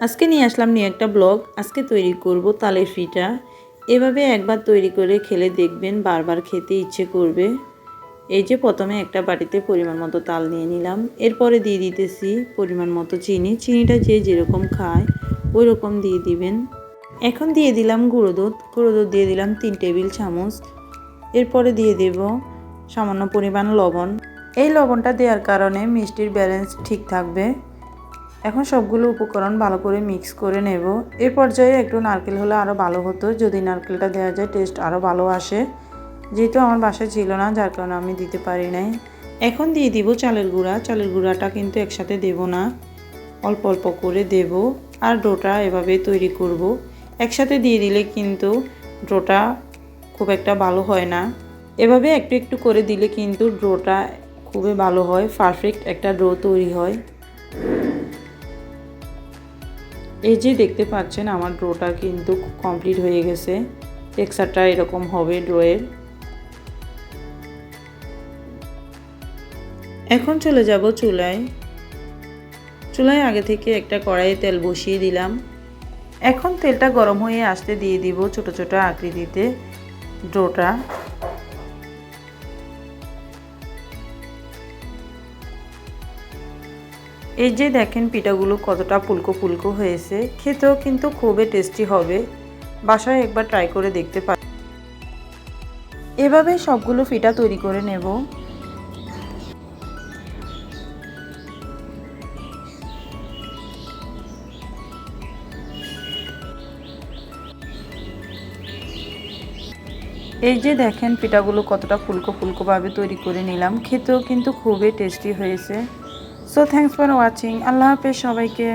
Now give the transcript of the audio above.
আজকে নিয়ে আসলাম নিয়ে একটা ব্লগ। আজকে তৈরি করব তালের পিঠা। এভাবে একবার তৈরি করে খেলে দেখবেন বারবার খেতে ইচ্ছে করবে। এই যে প্রথমে একটা বাটিতে পরিমাণ মতো তাল নিয়ে নিলাম, এরপরে দিয়ে দিতেছি পরিমাণ মতো চিনি। চিনিটা যে যেরকম খায় ওই রকম দিয়ে দিবেন। এখন দিয়ে দিলাম গুঁড়ো দুধ দিয়ে দিলাম 3 টেবিল চামচ। এরপরে দিয়ে দেব সামান্য পরিমাণ লবণ। এই লবণটা দেওয়ার কারণে মিষ্টির ব্যালেন্স ঠিক থাকবে। এখন সবগুলো উপকরণ ভালো করে মিক্স করে নেব। এই পর্যায়ে একটু নারকেল হলে আরও ভালো হতো, যদি নারকেলটা দেওয়া যায় টেস্ট আরও ভালো আসে। যেহেতু আমার বাসায় ছিল না যার কারণে আমি দিতে পারি নাই। এখন দিয়ে দিব চালের গুঁড়া। চালের গুঁড়াটা কিন্তু একসাথে দেব না, অল্প অল্প করে দেব। আর ডোটা এভাবে তৈরি করব। একসাথে দিয়ে দিলে কিন্তু ডোটা খুব একটা ভালো হয় না। এভাবে একটু একটু করে দিলে কিন্তু ডোটা খুবই ভালো হয়, পারফেক্ট একটা ডো তৈরি হয়। এই যে দেখতে পাচ্ছেন আমার ডোটা কিন্তু কমপ্লিট হয়ে গেছে। টেক্সচারটা এরকম হবে ডোয়ের। এখন চলে যাব চুলায়। চুলায় আগে থেকে একটা কড়াইয়ে তেল বসিয়ে দিলাম। এখন তেলটা গরম হয়ে আসতে দিয়ে দিব ছোট ছোট আকৃতিতে ডোটা। এই যে দেখেন পিঠাগুলো কতটা ফুলকো ফুলকো হয়েছে, খেতেও কিন্তু খুবই টেস্টি হবে। বাসায় একবার ট্রাই করে দেখতে পারেন। এভাবে সবগুলো পিঠা তৈরি করে নেব। এই যে দেখেন পিঠাগুলো কতটা ফুলকো ফুলকোভাবে তৈরি করে নিলাম, খেতেও কিন্তু খুবই টেস্টি হয়েছে। So thanks for watching. আল্লাহ হাফেজ সবাইকে।